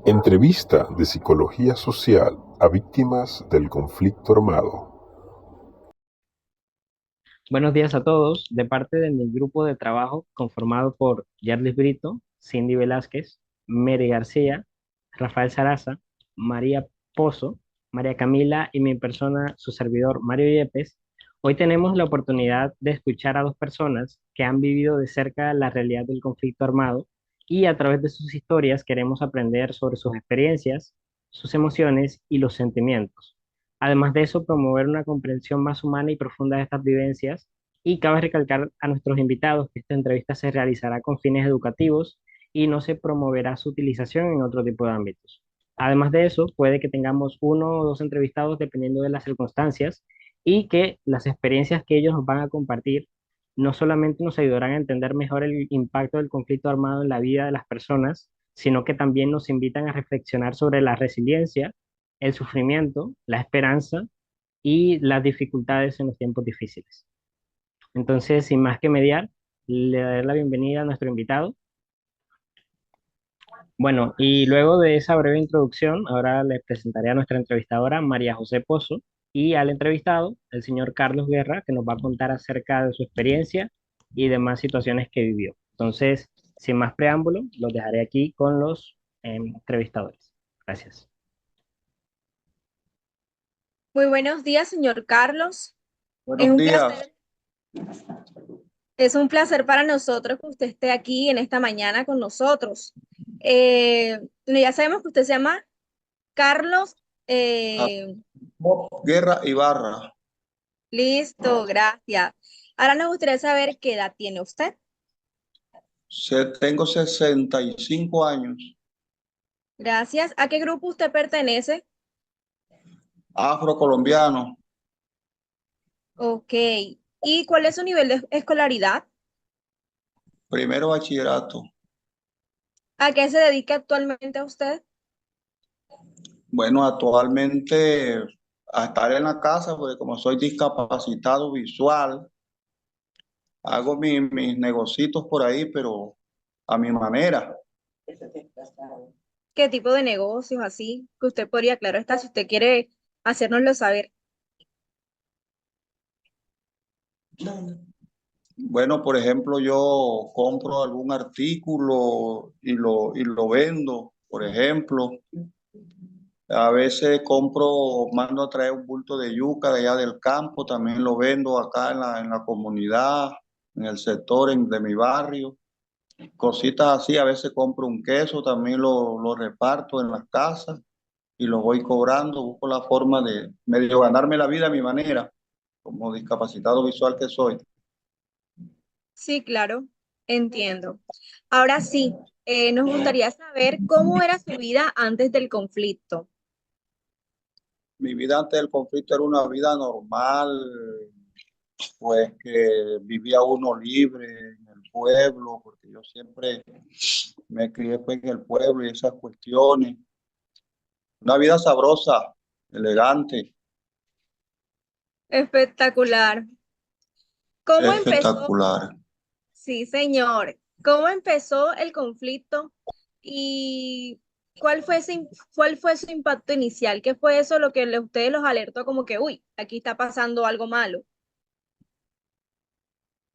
Entrevista de psicología social a víctimas del conflicto armado. Buenos días a todos. De parte de mi grupo de trabajo conformado por Yarlis Brito, Cindy Velázquez, Mary García, Rafael Saraza, María Pozo, María Camila y mi persona, su servidor Mario Yepes, hoy tenemos la oportunidad de escuchar a dos personas que han vivido de cerca la realidad del conflicto armado y a través de sus historias queremos aprender sobre sus experiencias, sus emociones y los sentimientos. Además de eso, promover una comprensión más humana y profunda de estas vivencias. Y cabe recalcar a nuestros invitados que esta entrevista se realizará con fines educativos y no se promoverá su utilización en otro tipo de ámbitos. Además de eso, puede que tengamos uno o dos entrevistados dependiendo de las circunstancias y que las experiencias que ellos nos van a compartir no solamente nos ayudarán a entender mejor el impacto del conflicto armado en la vida de las personas, sino que también nos invitan a reflexionar sobre la resiliencia, el sufrimiento, la esperanza y las dificultades en los tiempos difíciles. Entonces, sin más que mediar, le daré la bienvenida a nuestro invitado. Bueno, y luego de esa breve introducción, ahora les presentaré a nuestra entrevistadora, María José Pozo, y al entrevistado, el señor Carlos Guerra, que nos va a contar acerca de su experiencia y demás situaciones que vivió. Entonces, sin más preámbulo, los dejaré aquí con los entrevistadores. Gracias. Muy buenos días, señor Carlos. Es Buenos un días. placer, es un placer para nosotros que usted esté aquí en esta mañana con nosotros. Ya sabemos que usted se llama Carlos. eh, Guerra Ibarra. Listo, gracias. Ahora nos gustaría saber qué edad tiene usted. Tengo 65 años. Gracias. ¿A qué grupo usted pertenece? Afrocolombiano. Ok. ¿Y cuál es su nivel de escolaridad? Primero bachillerato. ¿A qué se dedica actualmente usted? Bueno, actualmente a estar en la casa, porque como soy discapacitado visual, hago mis negocios por ahí, pero a mi manera. ¿Qué tipo de negocios así que usted podría, claro está, si usted quiere hacérnoslo saber? Bueno, por ejemplo, yo compro algún artículo y lo vendo, por ejemplo. A veces compro, mando a traer un bulto de yuca de allá del campo, también lo vendo acá en la comunidad, en el sector de mi barrio. Cositas así, a veces compro un queso, también lo reparto en las casas y lo voy cobrando, busco la forma de medio ganarme la vida a mi manera, como discapacitado visual que soy. Sí, claro, entiendo. Ahora sí, nos gustaría saber cómo era su vida antes del conflicto. Mi vida antes del conflicto era una vida normal, pues que vivía uno libre en el pueblo, porque yo siempre me crié pues, en el pueblo y esas cuestiones. Una vida sabrosa, elegante, Espectacular. ¿Cómo empezó? espectacular. Sí, señor. ¿Cómo empezó el conflicto y cuál fue su impacto inicial? ¿Qué fue eso lo que ustedes los alertó como que, uy, aquí está pasando algo malo?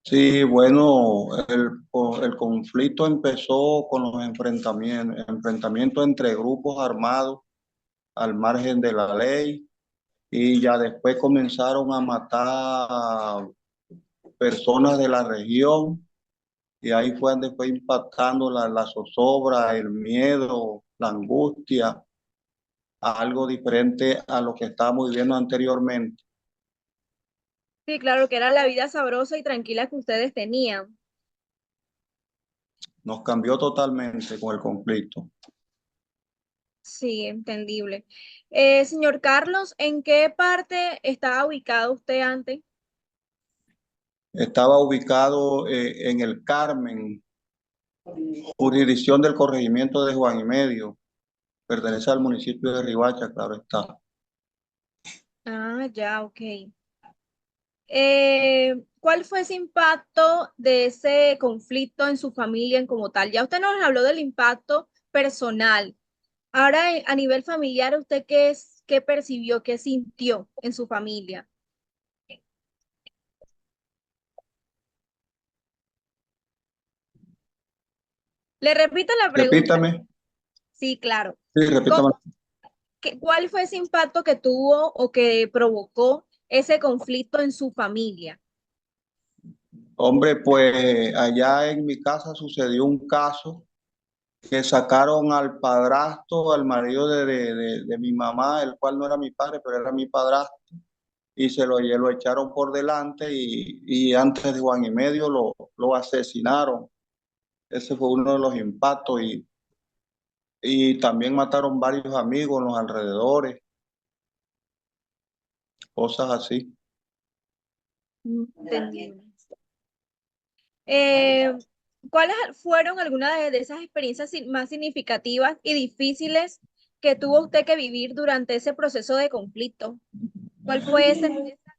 Sí, bueno, el conflicto empezó con los enfrentamientos entre grupos armados al margen de la ley y ya después comenzaron a matar personas de la región y ahí fue donde fue impactando la zozobra, el miedo, la angustia, algo diferente a lo que estábamos viviendo anteriormente. Sí, claro, que era la vida sabrosa y tranquila que ustedes tenían. Nos cambió totalmente con el conflicto. Sí, entendible. Señor Carlos, ¿en qué parte estaba ubicado usted antes? Estaba ubicado en el Carmen, jurisdicción del corregimiento de Juan y Medio. Pertenece al municipio de Riohacha, claro está. Ah, ya, ok. ¿Cuál fue ese impacto de ese conflicto en su familia en como tal? Ya usted nos habló del impacto personal, Ahora, a nivel familiar, ¿usted qué percibió, qué sintió en su familia? Le repito la pregunta. Repítame, Sí, claro. sí, repítame. ¿Cómo, cuál fue ese impacto que tuvo o que provocó ese conflicto en su familia? Hombre, pues allá en mi casa sucedió un caso que sacaron al padrastro, al marido de mi mamá, el cual no era mi padre, pero era mi padrastro, y lo echaron por delante y antes de Juan y medio lo asesinaron. Ese fue uno de los impactos y también mataron varios amigos en los alrededores, cosas así. Entendido. Eh, ¿Cuáles fueron algunas de esas experiencias más significativas y difíciles que tuvo usted que vivir durante ese proceso de conflicto? ¿Cuál fue esa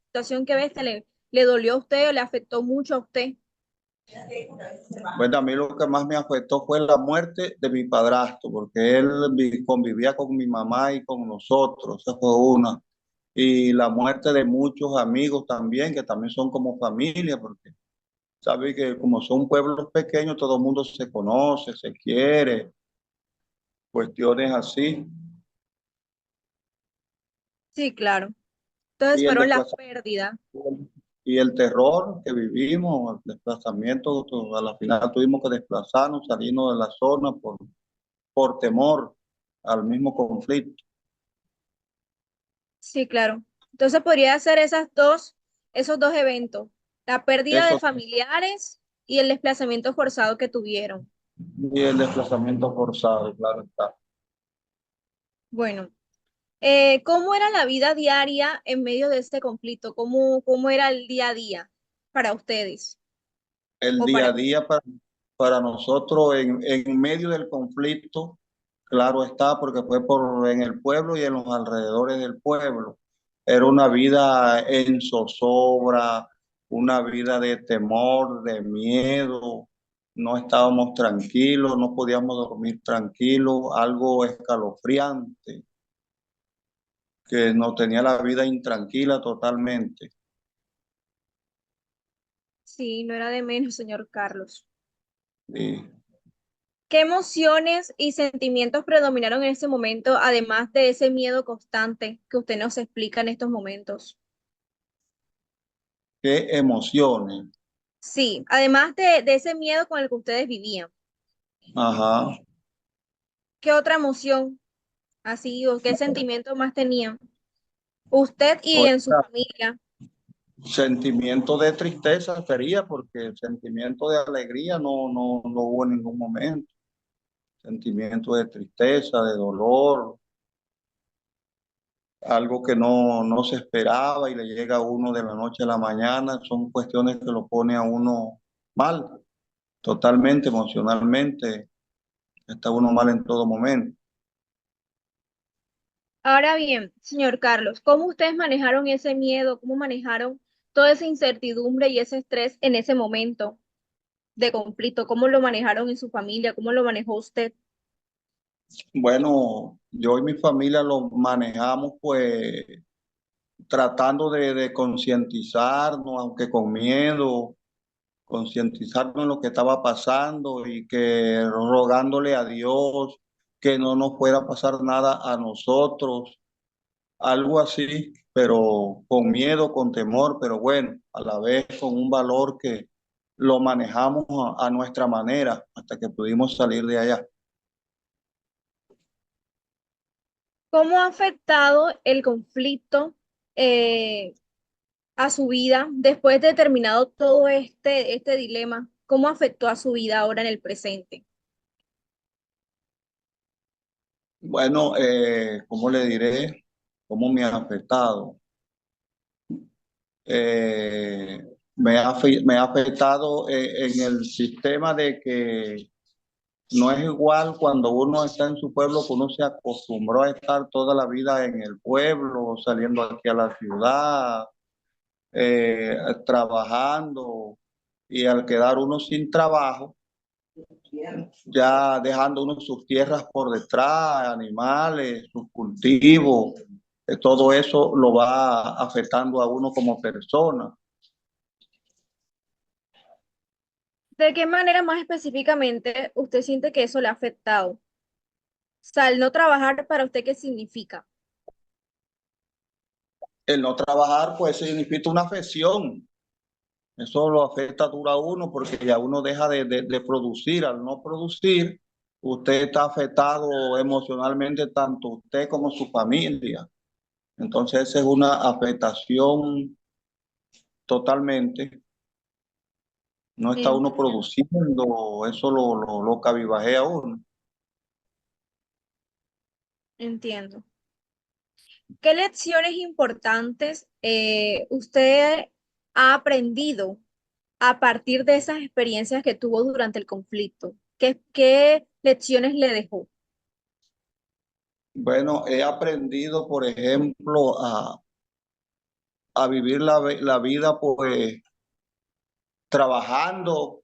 situación que ves que le dolió a usted o le afectó mucho a usted? Bueno, a mí lo que más me afectó fue la muerte de mi padrastro, porque él convivía con mi mamá y con nosotros, esa fue una. Y la muerte de muchos amigos también, que también son como familia, porque sabe que como son pueblos pequeños, todo el mundo se conoce, se quiere, cuestiones así. Sí, claro. Entonces Y el fueron las desplazamiento pérdidas. y el terror que vivimos, el desplazamiento, a la final tuvimos que desplazarnos, salirnos de la zona por temor al mismo conflicto. Sí, claro. Entonces podría ser esos dos eventos, la pérdida de Eso familiares y el desplazamiento forzado que tuvieron. y el desplazamiento forzado, claro está. Bueno, ¿cómo era la vida diaria en medio de este conflicto? ¿Cómo era el día a día para ustedes? El O día para a día para nosotros en medio del conflicto, claro está, porque fue en el pueblo y en los alrededores del pueblo. Era una vida en zozobra, una vida de temor, de miedo. No estábamos tranquilos, no podíamos dormir tranquilos, algo escalofriante, que nos tenía la vida intranquila totalmente. sí, no era de menos, señor Carlos. Y ¿Qué emociones y sentimientos predominaron en ese momento, además de ese miedo constante que usted nos explica en estos momentos? qué emociones. Sí, además de ese miedo con el que ustedes vivían, Ajá. ¿qué otra emoción así o qué sentimiento más tenían usted y en su Ahorita, familia? sentimiento de tristeza sería porque sentimiento de alegría no hubo en ningún momento. Sentimiento de tristeza, de dolor, algo que no se esperaba y le llega a uno de la noche a la mañana, son cuestiones que lo pone a uno mal, totalmente emocionalmente, está uno mal en todo momento. Ahora bien, señor Carlos, ¿cómo ustedes manejaron ese miedo? ¿Cómo manejaron toda esa incertidumbre y ese estrés en ese momento de conflicto? ¿Cómo lo manejaron en su familia? ¿Cómo lo manejó usted? Bueno, yo y mi familia lo manejamos pues tratando de concientizarnos, aunque con miedo, concientizarnos en lo que estaba pasando y que rogándole a Dios que no nos fuera a pasar nada a nosotros, algo así, pero con miedo, con temor, pero bueno, a la vez con un valor que lo manejamos a nuestra manera hasta que pudimos salir de allá. ¿Cómo ha afectado el conflicto eh, a su vida después de terminado todo este dilema? ¿Cómo afectó a su vida ahora en el presente? Bueno, ¿cómo le diré? ¿Cómo me ha afectado? Eh, me ha afectado en el sistema de que no es igual cuando uno está en su pueblo, que uno se acostumbró a estar toda la vida en el pueblo, saliendo aquí a la ciudad, trabajando, y al quedar uno sin trabajo, ya dejando uno sus tierras por detrás, animales, sus cultivos, todo eso lo va afectando a uno como persona. ¿De qué manera más específicamente usted siente que eso le ha afectado? O sea, el no trabajar para usted, ¿qué significa? El no trabajar, pues significa una afección. Eso lo afecta duro a uno porque ya uno deja de producir. Al no producir, usted está afectado emocionalmente, tanto usted como su familia. Entonces, esa es una afectación totalmente. No está uno Entiendo, produciendo, eso lo cabibajea a uno. entiendo. ¿Qué lecciones importantes usted ha aprendido a partir de esas experiencias que tuvo durante el conflicto? ¿Qué lecciones le dejó? Bueno, he aprendido, por ejemplo, a vivir la vida, pues, trabajando,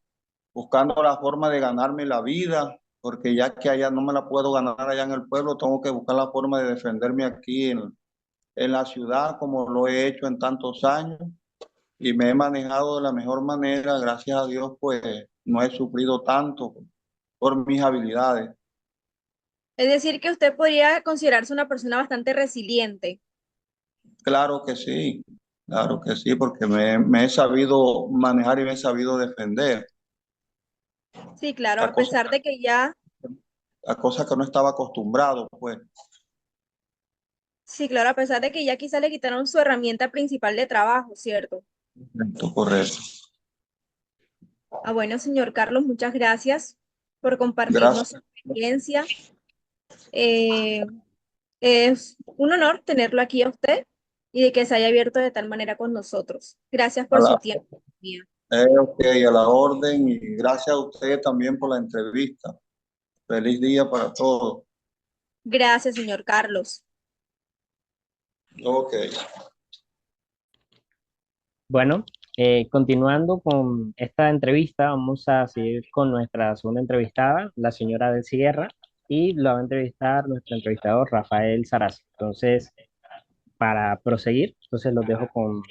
buscando la forma de ganarme la vida, porque ya que allá no me la puedo ganar allá en el pueblo, tengo que buscar la forma de defenderme aquí en la ciudad, como lo he hecho en tantos años, y me he manejado de la mejor manera, gracias a Dios, pues no he sufrido tanto por mis habilidades. Es decir, que usted podría considerarse una persona bastante resiliente. Claro que sí, porque me he sabido manejar y me he sabido defender, Sí, claro, a cosas, a cosas que no estaba acostumbrado, pues. sí, claro, a pesar de que ya quizá le quitaron su herramienta principal de trabajo, ¿cierto? Correcto, correcto. Ah, bueno, señor Carlos, muchas gracias por compartirnos su Gracias. experiencia. Eh, es un honor tenerlo aquí a usted y de que se haya abierto de tal manera con nosotros. Gracias A por la, su tiempo. Mía. ok, a la orden y gracias a usted también por la entrevista. Feliz día para todos. Gracias, señor Carlos. Ok. Bueno, continuando con esta entrevista, vamos a seguir con nuestra segunda entrevistada, la señora del Sierra, y la va a entrevistar nuestro entrevistador Rafael Saraz. Entonces, para proseguir, entonces los dejo con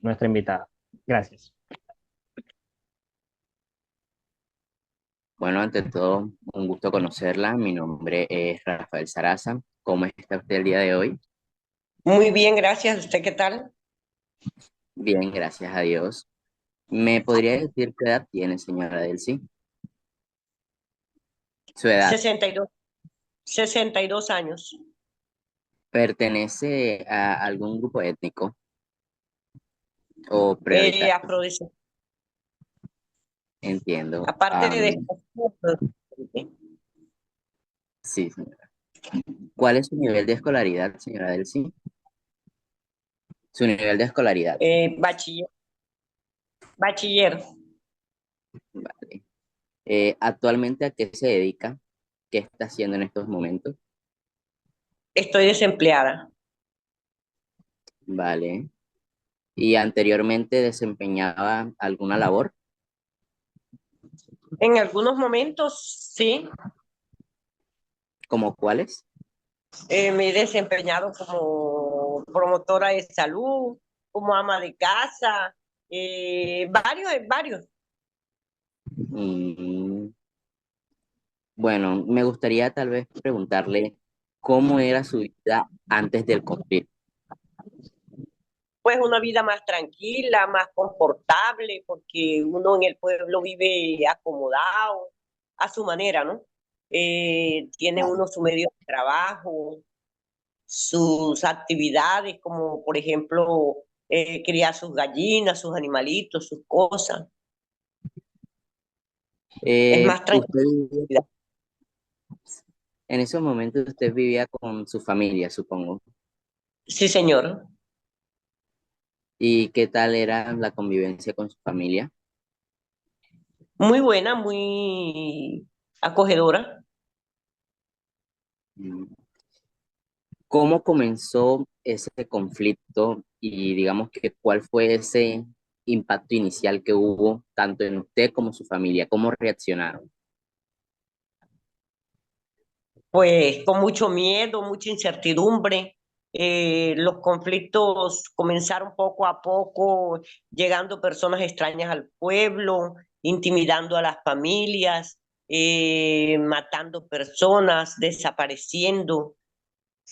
nuestra invitada. Gracias. Bueno, ante todo, un gusto conocerla. Mi nombre es Rafael Saraza. ¿Cómo está usted el día de hoy? Muy bien, gracias. ¿Usted qué tal? Bien, gracias a Dios. ¿Me podría decir qué edad tiene, señora Delcy? Su edad. 62, 62 años. ¿Pertenece a algún grupo étnico o prioritario? Afrodescendiente. Entiendo. Aparte de Sí, señora. ¿Cuál es su nivel de escolaridad, señora Delcy? Su nivel de escolaridad. bachiller, bachiller. Vale. ¿Actualmente a qué se dedica? ¿Qué está haciendo en estos momentos? Estoy desempleada. Vale. ¿Y anteriormente desempeñaba alguna labor? En algunos momentos, sí, ¿Como cuáles? me he desempeñado como promotora de salud, como ama de casa, varios. Mm, bueno, me gustaría tal vez preguntarle cómo era su vida antes del conflicto. Pues una vida más tranquila, más confortable, porque uno en el pueblo vive acomodado a su manera, ¿no? Tiene uno su medio de trabajo, sus actividades, como por ejemplo criar sus gallinas, sus animalitos, sus cosas. Es más Usted, tranquila. en esos momentos usted vivía con su familia, supongo. Sí, señor. ¿Y qué tal era la convivencia con su familia? Muy buena, muy acogedora. Mm, ¿cómo comenzó ese conflicto y digamos que cuál fue ese impacto inicial que hubo tanto en usted como en su familia? ¿Cómo reaccionaron? pues con mucho miedo, mucha incertidumbre. Los conflictos comenzaron poco a poco, llegando personas extrañas al pueblo, intimidando a las familias, matando personas, desapareciendo,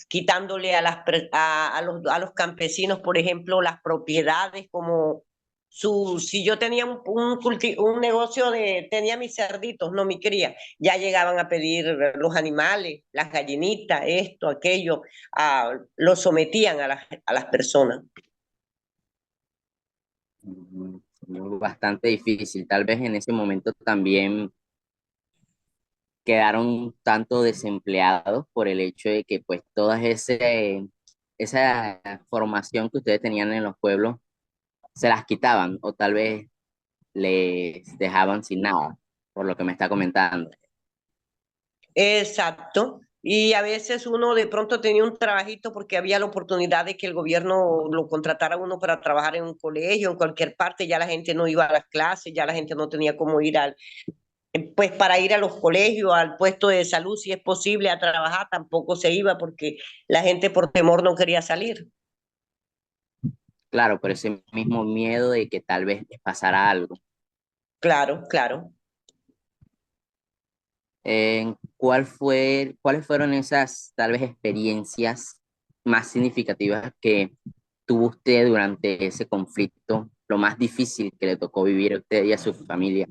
quitándole a los campesinos, por ejemplo, las propiedades como si yo tenía un negocio tenía mis cerditos, no mi cría, ya llegaban a pedir los animales, las gallinitas, esto, aquello, lo sometían a las personas. Bastante difícil. Tal vez en ese momento también quedaron un tanto desempleados por el hecho de que pues esa formación que ustedes tenían en los pueblos se las quitaban o tal vez les dejaban sin nada, por lo que me está comentando. Exacto. Y a veces uno de pronto tenía un trabajito porque había la oportunidad de que el gobierno lo contratara a uno para trabajar en un colegio, en cualquier parte, ya la gente no iba a las clases, ya la gente no tenía cómo ir pues para ir a los colegios, al puesto de salud, si es posible, a trabajar, tampoco se iba porque la gente por temor no quería salir. Claro, por ese mismo miedo de que tal vez les pasara algo. Claro, claro. ¿Cuáles fueron esas tal vez experiencias más significativas que tuvo usted durante ese conflicto, lo más difícil que le tocó vivir a usted y a su familia?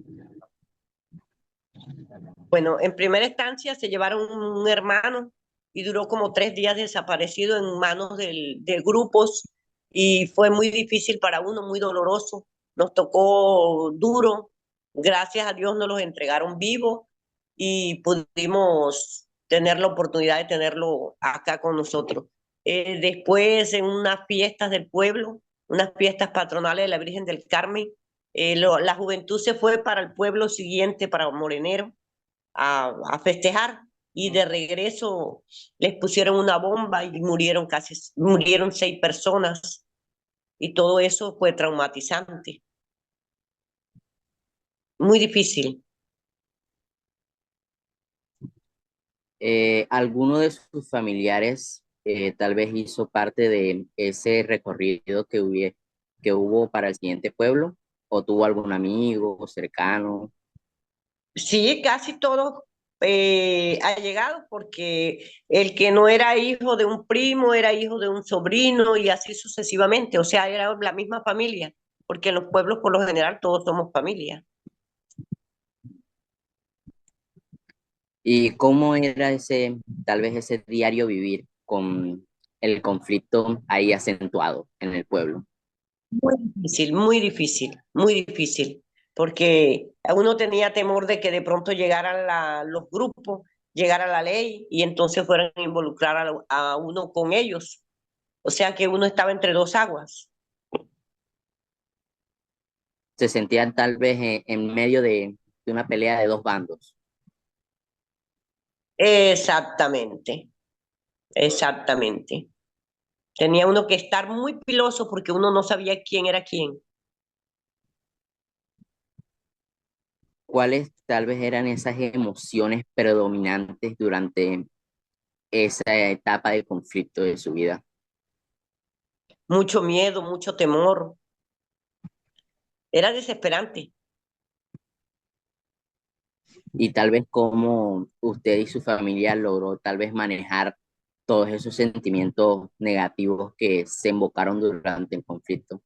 Bueno, en primera instancia se llevaron un hermano y duró como 3 días desaparecido en manos de grupos y fue muy difícil para uno, muy doloroso. Nos tocó duro. Gracias a Dios nos los entregaron vivos y pudimos tener la oportunidad de tenerlo acá con nosotros. Después, en unas fiestas del pueblo, unas fiestas patronales de la Virgen del Carmen, la juventud se fue para el pueblo siguiente, para Morenero a festejar y de regreso les pusieron una bomba y murieron 6 personas y todo eso fue traumatizante, muy difícil. ¿Alguno de sus familiares tal vez hizo parte de ese recorrido que hubo para el siguiente pueblo? ¿O tuvo algún amigo cercano? Sí, casi todos allegados, porque el que no era hijo de un primo era hijo de un sobrino y así sucesivamente, o sea, era la misma familia, porque en los pueblos por lo general todos somos familia. ¿Y cómo era tal vez ese diario vivir con el conflicto ahí acentuado en el pueblo? Muy difícil, muy difícil, muy difícil, porque uno tenía temor de que de pronto llegaran los grupos, llegara la ley y entonces fueran a involucrar a uno con ellos. O sea que uno estaba entre dos aguas. Se sentían tal vez en medio de una pelea de dos bandos. Exactamente, exactamente. Tenía uno que estar muy piloso porque uno no sabía quién era quién. ¿Cuáles tal vez eran esas emociones predominantes durante esa etapa de conflicto de su vida? Mucho miedo, mucho temor. Era desesperante. Y tal vez cómo usted y su familia logró tal vez manejar todos esos sentimientos negativos que se invocaron durante el conflicto.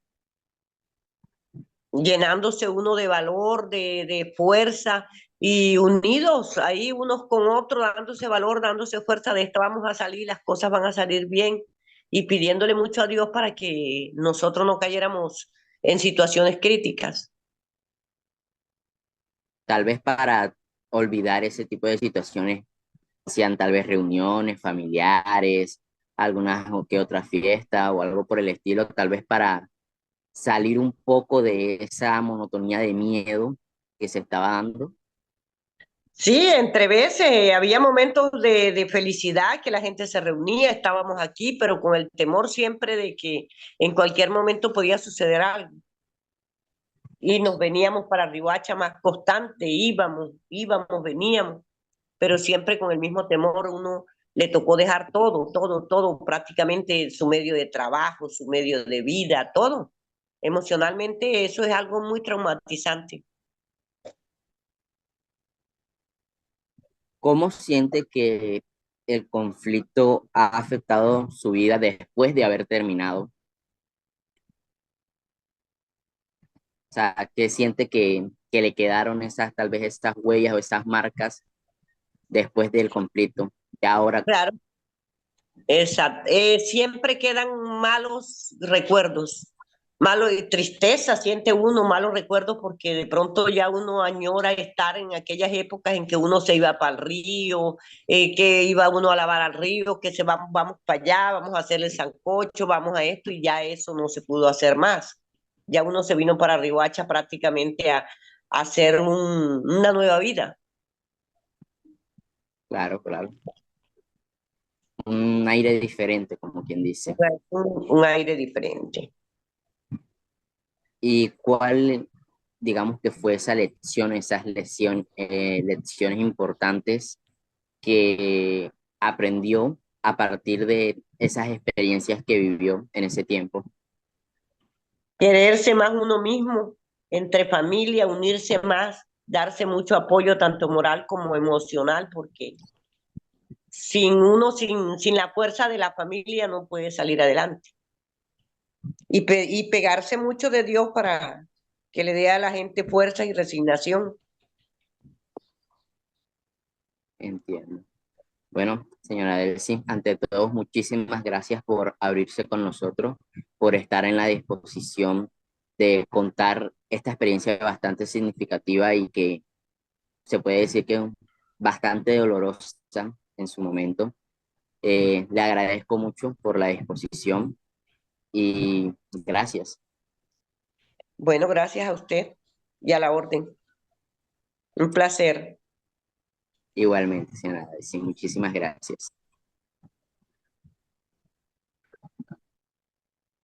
Llenándose uno de valor, de fuerza y unidos ahí unos con otros, dándose valor, dándose fuerza de esto vamos a salir, las cosas van a salir bien y pidiéndole mucho a Dios para que nosotros no cayéramos en situaciones críticas. Tal vez para olvidar ese tipo de situaciones, sean tal vez reuniones familiares, algunas o que otra fiesta o algo por el estilo, tal vez para salir un poco de esa monotonía de miedo que se estaba dando. Sí, entre veces había momentos de felicidad, que la gente se reunía, estábamos aquí, pero con el temor siempre de que en cualquier momento podía suceder algo. Y nos veníamos para Riohacha más constante, íbamos, veníamos. pero siempre con el mismo temor. Uno le tocó dejar todo, prácticamente su medio de trabajo, su medio de vida, todo. Emocionalmente eso es algo muy traumatizante. ¿Cómo siente que el conflicto ha afectado su vida después de haber terminado? O sea, ¿qué siente que le quedaron esas, tal vez estas huellas o esas marcas después del conflicto? Y ahora, Claro, exacto. Siempre quedan malos recuerdos, malos y tristeza, siente uno malos recuerdos porque de pronto ya uno añora estar en aquellas épocas en que uno se iba para el río, que iba uno a lavar al río, que vamos para allá, vamos a hacer el sancocho, vamos a esto, y ya eso no se pudo hacer más. Ya uno se vino para Riohacha prácticamente a hacer una nueva vida. claro, claro, un aire diferente, como quien dice. Un aire diferente. ¿Y cuál, digamos que fue esa lección, esas lecciones importantes que aprendió a partir de esas experiencias que vivió en ese tiempo? Quererse más uno mismo, entre familia, unirse más, darse mucho apoyo, tanto moral como emocional, porque sin la fuerza de la familia no puede salir adelante. Y pegarse mucho de Dios para que le dé a la gente fuerza y resignación. Entiendo. Bueno, señora Delcy, ante todo, muchísimas gracias por abrirse con nosotros, por estar en la disposición de contar esta experiencia bastante significativa y que se puede decir que es bastante dolorosa en su momento. Le agradezco mucho por la disposición y gracias. Bueno, gracias a usted y a la orden. Un placer. Igualmente, señora Delcy, muchísimas gracias.